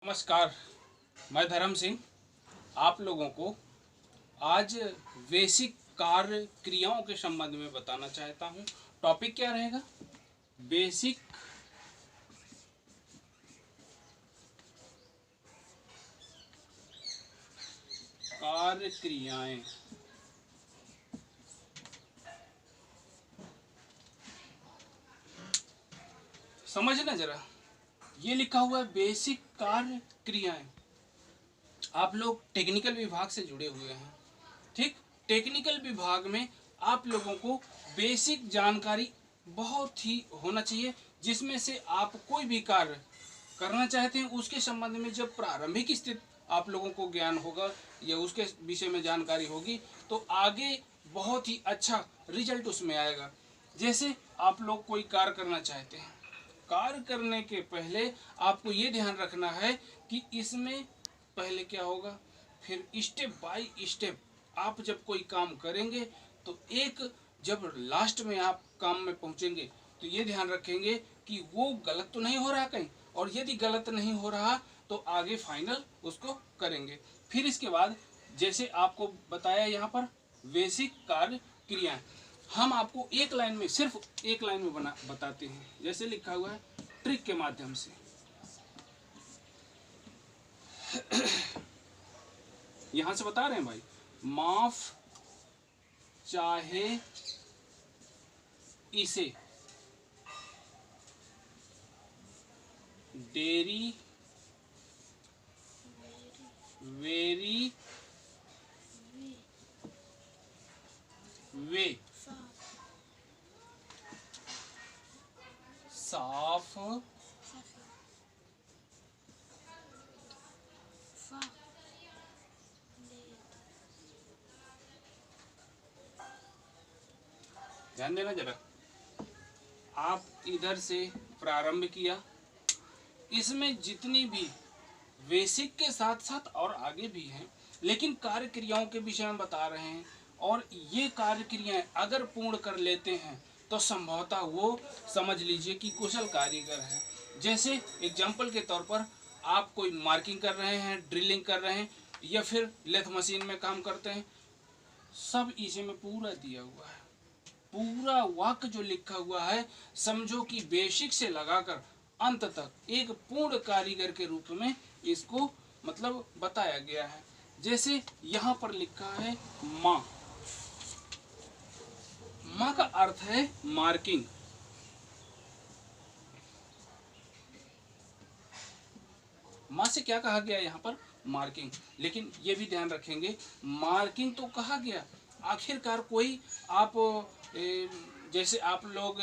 नमस्कार, मैं धर्म सिंह आप लोगों को आज बेसिक कार्य क्रियाओं के संबंध में बताना चाहता हूँ। टॉपिक क्या रहेगा? बेसिक कार्य क्रियाएं। समझना जरा, ये लिखा हुआ है बेसिक कार्य क्रियाएं। आप लोग टेक्निकल विभाग से जुड़े हुए हैं, ठीक? टेक्निकल विभाग में आप लोगों को बेसिक जानकारी बहुत ही होना चाहिए, जिसमें से आप कोई भी कार्य करना चाहते हैं उसके संबंध में जब प्रारंभिक स्थिति आप लोगों को ज्ञान होगा या उसके विषय में जानकारी होगी तो आगे बहुत ही अच्छा रिजल्ट उसमें आएगा। जैसे आप लोग कोई कार्य करना चाहते हैं, कार्य करने के पहले आपको ये ध्यान रखना है कि इसमें पहले क्या होगा, फिर स्टेप बाय स्टेप आप जब कोई काम करेंगे तो एक जब लास्ट में आप काम में पहुंचेंगे तो ये ध्यान रखेंगे कि वो गलत तो नहीं हो रहा कहीं, और यदि गलत नहीं हो रहा तो आगे फाइनल उसको करेंगे। फिर इसके बाद जैसे आपको बताया यहाँ पर बेसिक कार्य क्रियाएं, हम आपको एक लाइन में, सिर्फ एक लाइन में बताते हैं। जैसे लिखा हुआ है ट्रिक के माध्यम से। यहां से बता रहे हैं भाई, माफ चाहे इसे डेरी वेरी वे साफ ध्यान देना जरा। आप इधर से प्रारंभ किया, इसमें जितनी भी बेसिक के साथ साथ और आगे भी हैं, लेकिन कार्य क्रियाओं के विषय में बता रहे हैं। और ये कार्य क्रियाएं अगर पूर्ण कर लेते हैं तो संभवतः वो समझ लीजिए कि कुशल कारीगर है। जैसे एग्जाम्पल के तौर पर आप कोई मार्किंग कर रहे हैं, ड्रिलिंग कर रहे हैं या फिर लेथ मशीन में काम करते हैं, सब इसी में पूरा दिया हुआ है। पूरा वाक्य जो लिखा हुआ है समझो कि बेसिक से लगाकर अंत तक एक पूर्ण कारीगर के रूप में इसको मतलब बताया गया है। जैसे यहाँ पर लिखा है माँ, माँ का अर्थ है मार्किंग। माँ से क्या कहा गया यहाँ पर? मार्किंग। लेकिन ये भी ध्यान रखेंगे, मार्किंग तो कहा गया, आखिरकार कोई आप जैसे आप लोग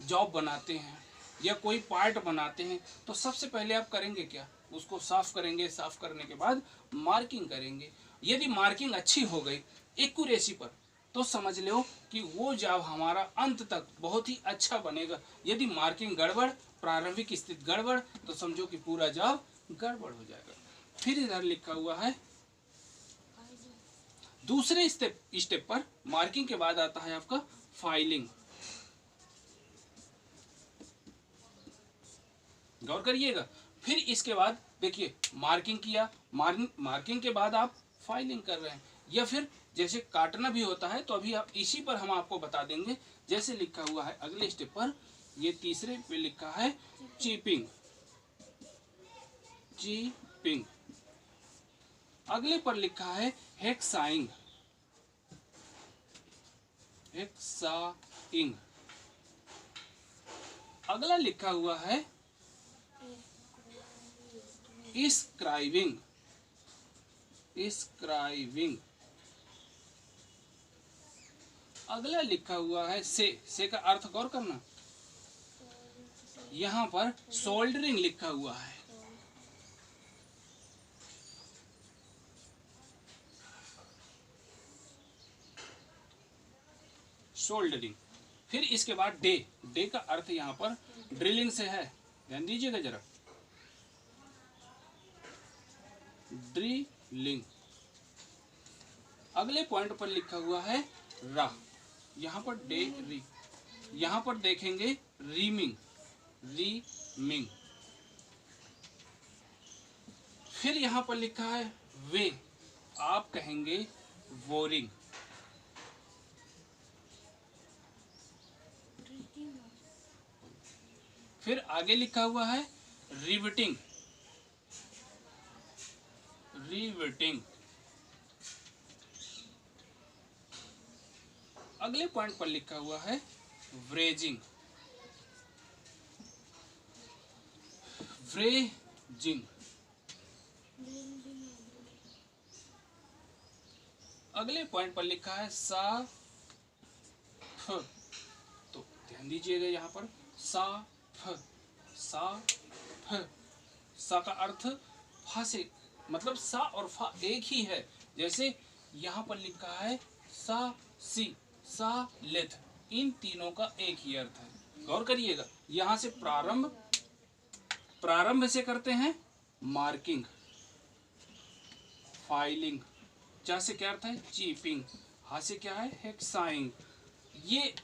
जॉब बनाते हैं या कोई पार्ट बनाते हैं तो सबसे पहले आप करेंगे क्या? उसको साफ करेंगे, साफ करने के बाद मार्किंग करेंगे। यदि मार्किंग अच्छी हो गई एक्यूरेसी पर तो समझ लो कि वो जॉब हमारा अंत तक बहुत ही अच्छा बनेगा। यदि मार्किंग गड़बड़, प्रारंभिक स्थिति गड़बड़, तो समझो कि पूरा जॉब गड़बड़ हो जाएगा। फिर इधर लिखा हुआ है दूसरे स्टेप पर मार्किंग के बाद आता है आपका फाइलिंग। गौर करिएगा। फिर इसके बाद देखिए मार्किंग किया, मार्किंग के बाद आप फाइलिंग कर रहे हैं, या फिर जैसे काटना भी होता है तो अभी आप इसी पर हम आपको बता देंगे। जैसे लिखा हुआ है अगले स्टेप पर, ये तीसरे पे लिखा है चिपिंग। चिपिंग अगले पर लिखा है हेक्साइंग। हेक्साइंग अगला लिखा हुआ है स्क्राइबिंग। स्क्राइबिंग अगला लिखा हुआ है से का अर्थ गौर करना, यहां पर सोल्डरिंग लिखा हुआ है। सोल्डरिंग। फिर इसके बाद डे का अर्थ यहां पर ड्रिलिंग से है, ध्यान दीजिएगा जरा। ड्रिलिंग अगले पॉइंट पर लिखा हुआ है रा, यहाँ पर डे री, यहाँ पर देखेंगे रीमिंग। रीमिंग फिर यहाँ पर लिखा है वे, आप कहेंगे वोरिंग। फिर आगे लिखा हुआ है रिवेटिंग, रिवेटिंग। अगले पॉइंट पर लिखा हुआ है व्रेजिंग, व्रेजिंग। अगले पॉइंट पर लिखा है साफ, तो ध्यान दीजिएगा यहाँ पर साफ, साफ। सा का अर्थ फा से, मतलब सा और फा एक ही है। जैसे यहाँ पर लिखा है सा सी, सा लेथ, इन तीनों का एक ही अर्थ है। गौर करिएगा, यहाँ से प्रारंभ, प्रारंभ से करते हैं मार्किंग, फाइलिंग। चा से क्या अर्थ है चीपिंग, हा से क्या है हेक्साइंग। ये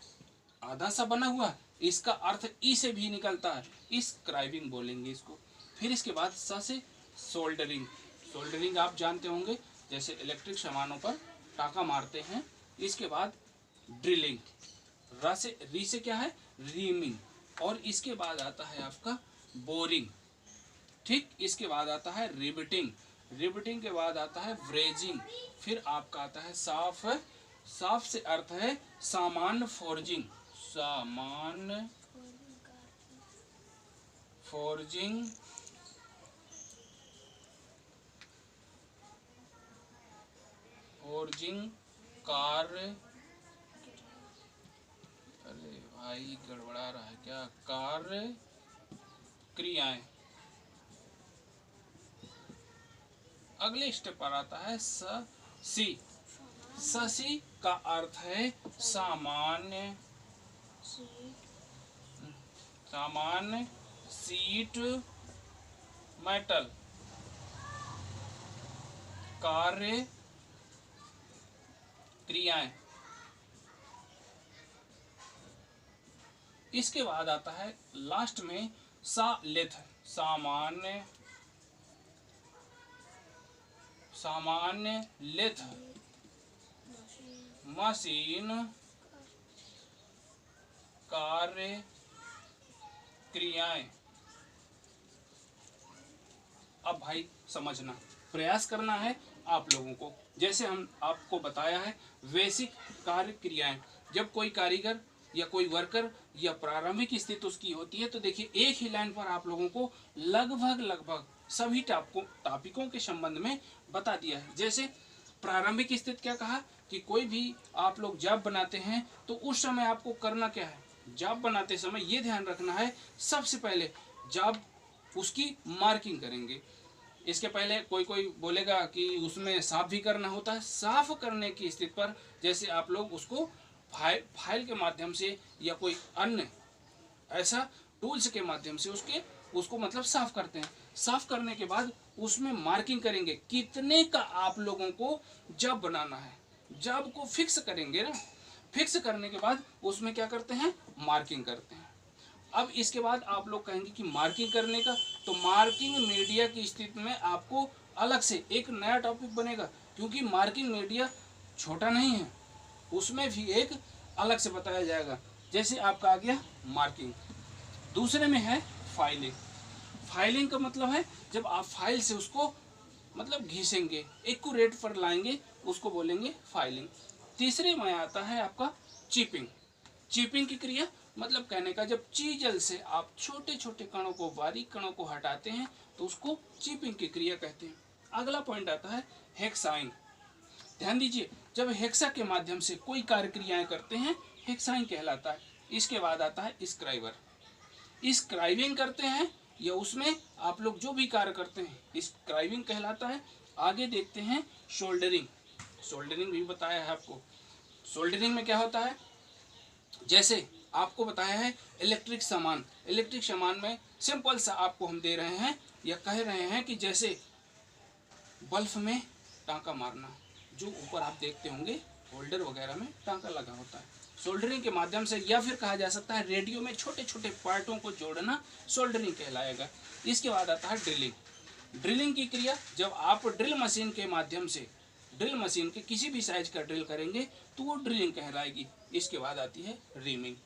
आधा सा बना हुआ, इसका अर्थ ई से भी निकलता है, स्क्राइबिंग बोलेंगे इसको। फिर इसके बाद सा से सोल्डरिंग, सोल्डरिंग आप जानते होंगे, जैसे इलेक्ट्रिक सामानों पर टाका मारते हैं। इसके बाद ड्रिलिंग, रा से, री से क्या है रीमिंग, और इसके बाद आता है आपका बोरिंग। ठीक, इसके बाद आता है रिवेटिंग, रिवेटिंग के बाद आता है व्रेजिंग। फिर आपका आता है साफ, साफ से अर्थ है सामान्य फोर्जिंग, सामान्य फोर्जिंग। फोर्जिंग कार्य, अरे भाई गड़बड़ा रहा है क्या, कार्य क्रियाएं। अगले स्टेप पर आता है सी, सी का अर्थ है सामान्य, सामान्य सीट मेटल कार्य क्रियाएं। इसके बाद आता है लास्ट में सा लेथ, सामान्य, सामान्य लेथ मशीन कार्य क्रियाएं। अब भाई समझना, प्रयास करना है आप लोगों को। जैसे हम आपको बताया है बेसिक कार्य क्रियाएं, जब कोई कारीगर या कोई वर्कर या प्रारंभिक स्थिति उसकी होती है, तो देखिए एक ही लाइन पर आप लोगों को लगभग सभी टॉपिकों के संबंध में बता दिया है। जैसे प्रारंभिक स्थिति क्या कहा कि कोई भी आप लोग जॉब बनाते हैं तो उस समय आपको करना क्या है, जॉब बनाते समय ये ध्यान रखना है, सबसे पहले जॉब उसकी मार्किंग करेंगे। इसके पहले कोई बोलेगा कि उसमें साफ भी करना होता है। साफ करने की स्थिति पर जैसे आप लोग उसको फाइल के माध्यम से या कोई अन्य ऐसा टूल्स के माध्यम से उसको मतलब साफ करते हैं। साफ करने के बाद उसमें मार्किंग करेंगे कितने का आप लोगों को जॉब बनाना है, जॉब को फिक्स करेंगे ना। फिक्स करने के बाद उसमें क्या करते हैं, मार्किंग करते हैं। अब इसके बाद आप लोग कहेंगे कि मार्किंग करने का, तो मार्किंग मीडिया की स्थिति में आपको अलग से एक नया टॉपिक बनेगा, क्योंकि मार्किंग मीडिया छोटा नहीं है, उसमें भी एक अलग से बताया जाएगा। जैसे आपका आ गया मार्किंग, दूसरे में है फाइलिंग। फाइलिंग का मतलब है जब आप फाइल से उसको मतलब घिसेंगे, एक्यूरेट पर लाएंगे, उसको बोलेंगे फाइलिंग। तीसरे में आता है आपका चिपिंग। चिपिंग की क्रिया मतलब कहने का, जब चीजल से आप छोटे छोटे कणों को, बारीक कणों को हटाते हैं तो उसको चिपिंग की क्रिया कहते हैं। अगला पॉइंट आता है हेक्साइन। ध्यान दीजिए, जब हेक्सा के माध्यम से कोई कार्य क्रियाएं करते हैं हेक्साइन कहलाता है। इसके बाद आता है स्क्राइबर। स्क्राइबिंग करते हैं या उसमें आप लोग जो भी कार्य करते हैं स्क्राइबिंग कहलाता है। आगे देखते हैं सोल्डरिंग। सोल्डरिंग भी बताया है आपको। सोल्डरिंग में क्या होता है, जैसे आपको बताया है इलेक्ट्रिक सामान, इलेक्ट्रिक सामान में सिंपल सा आपको हम दे रहे हैं या कह रहे हैं कि जैसे बल्ब में टाँका मारना, जो ऊपर आप देखते होंगे होल्डर वगैरह में टाँका लगा होता है, सोल्डरिंग के माध्यम से। या फिर कहा जा सकता है रेडियो में छोटे छोटे पार्टों को जोड़ना सोल्डरिंग कहलाएगा। इसके बाद आता है ड्रिलिंग। ड्रिलिंग की क्रिया, जब आप ड्रिल मशीन के माध्यम से ड्रिल मशीन के किसी भी साइज का ड्रिल करेंगे तो वो ड्रिलिंग कहलाएगी। इसके बाद आती है रीमिंग,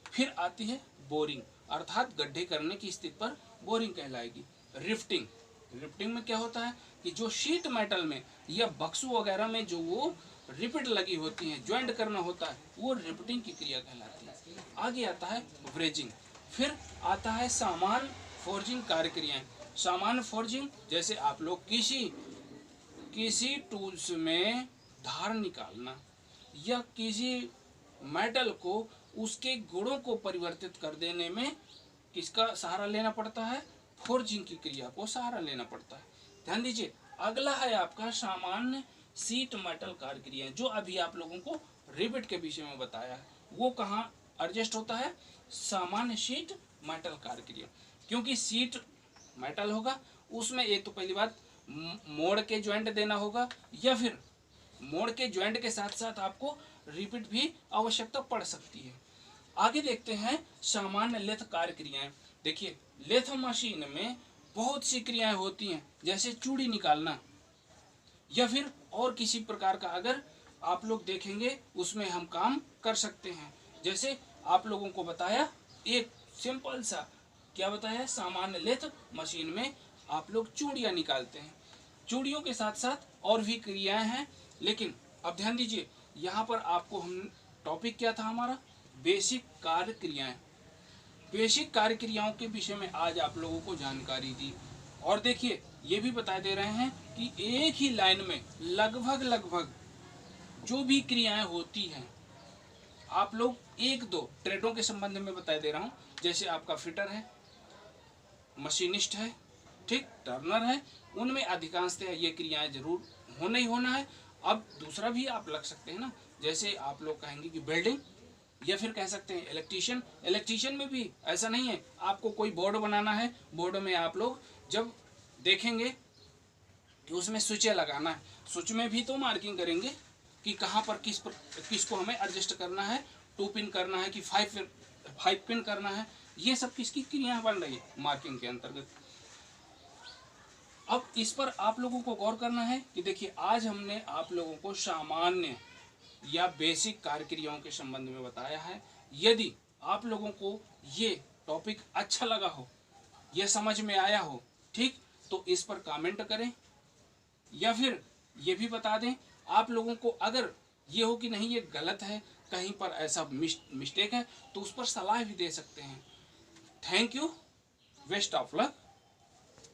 फिर आती है बोरिंग, अर्थात गड्ढे करने की स्थिति पर बोरिंग कहलाएगी। रिफ्टिंग, रिफ्टिंग में क्या होता है कि जो शीट मेटल में या बक्सों वगैरह में जो वो रिपिट लगी होती हैं, ज्वाइंट करना होता है, वो रिपिटिंग की क्रिया कहलाती है। आगे आता है ब्रेजिंग, फिर आता है सामान फोर्जिंग कार्य क्रियाएं। सामान्य फोर्जिंग, जैसे आप लोग किसी टूल्स में धार निकालना या किसी मेटल को उसके गुणों को परिवर्तित कर देने में किसका सहारा लेना पड़ता है? फोर्जिंग की क्रिया को सहारा लेना पड़ता है। ध्यान दीजिए, अगला है आपका सामान्य शीट मेटल कार्य क्रियाएं, जो अभी आप लोगों को रिबिट के विषय में बताया है। वो कहाँ एडजस्ट होता है? सामान्य शीट मेटल कार्य क्रिया, क्योंकि शीट मेटल होगा उसमें एक तो पहली बात मोड़ के ज्वाइंट देना होगा, या फिर मोड़ के ज्वाइंट के साथ साथ आपको रिपीट भी आवश्यकता पड़ सकती है। आगे देखते हैं सामान्य लेथ कार्य क्रियाएं। देखिए, लेथ मशीन में बहुत सी क्रियाएं होती हैं, जैसे चूड़ी निकालना या फिर और किसी प्रकार का अगर आप लोग देखेंगे उसमें हम काम कर सकते हैं। जैसे आप लोगों को बताया एक सिंपल सा, क्या बताया, सामान्य लेथ मशीन में आप लोग चूड़ियाँ निकालते हैं। चूड़ियों के साथ साथ और भी क्रियाएं हैं, लेकिन अब ध्यान दीजिए, यहाँ पर आपको हम टॉपिक क्या था हमारा? बेसिक कार्य क्रियाएं। बेसिक कार्य क्रियाओं के विषय में आज आप लोगों को जानकारी दी। और देखिए, ये भी बता दे रहे हैं कि एक ही लाइन में लगभग जो भी क्रियाएं होती हैं, आप लोग एक दो ट्रेडों के संबंध में बता दे रहा हूँ। जैसे आपका फिटर है, मशीनिस्ट है, ठीक, टर्नर है, उनमें अधिकांशतः ये क्रियाएं जरूर होना ही होना है। अब दूसरा भी आप लग सकते हैं ना, जैसे आप लोग कहेंगे कि वेल्डिंग, या फिर कह सकते हैं इलेक्ट्रीशियन। इलेक्ट्रीशियन में भी ऐसा नहीं है, आपको कोई बोर्ड बनाना है, बोर्ड में आप लोग जब देखेंगे कि उसमें स्विचें लगाना है, स्विच में भी तो मार्किंग करेंगे कि कहाँ पर किसको हमें एडजस्ट करना है, 2 पिन करना है कि 5 पिन करना है। ये सब किसकी क्रिया बन रही है? मार्किंग के अंतर्गत। अब इस पर आप लोगों को गौर करना है कि देखिए, आज हमने आप लोगों को सामान्य या बेसिक कार्य क्रियाओं के संबंध में बताया है। यदि आप लोगों को ये टॉपिक अच्छा लगा हो, ये समझ में आया हो, ठीक, तो इस पर कमेंट करें, या फिर ये भी बता दें आप लोगों को अगर ये हो कि नहीं ये गलत है, कहीं पर ऐसा मिस्टेक है, तो उस पर सलाह भी दे सकते हैं। Thank you, best of luck.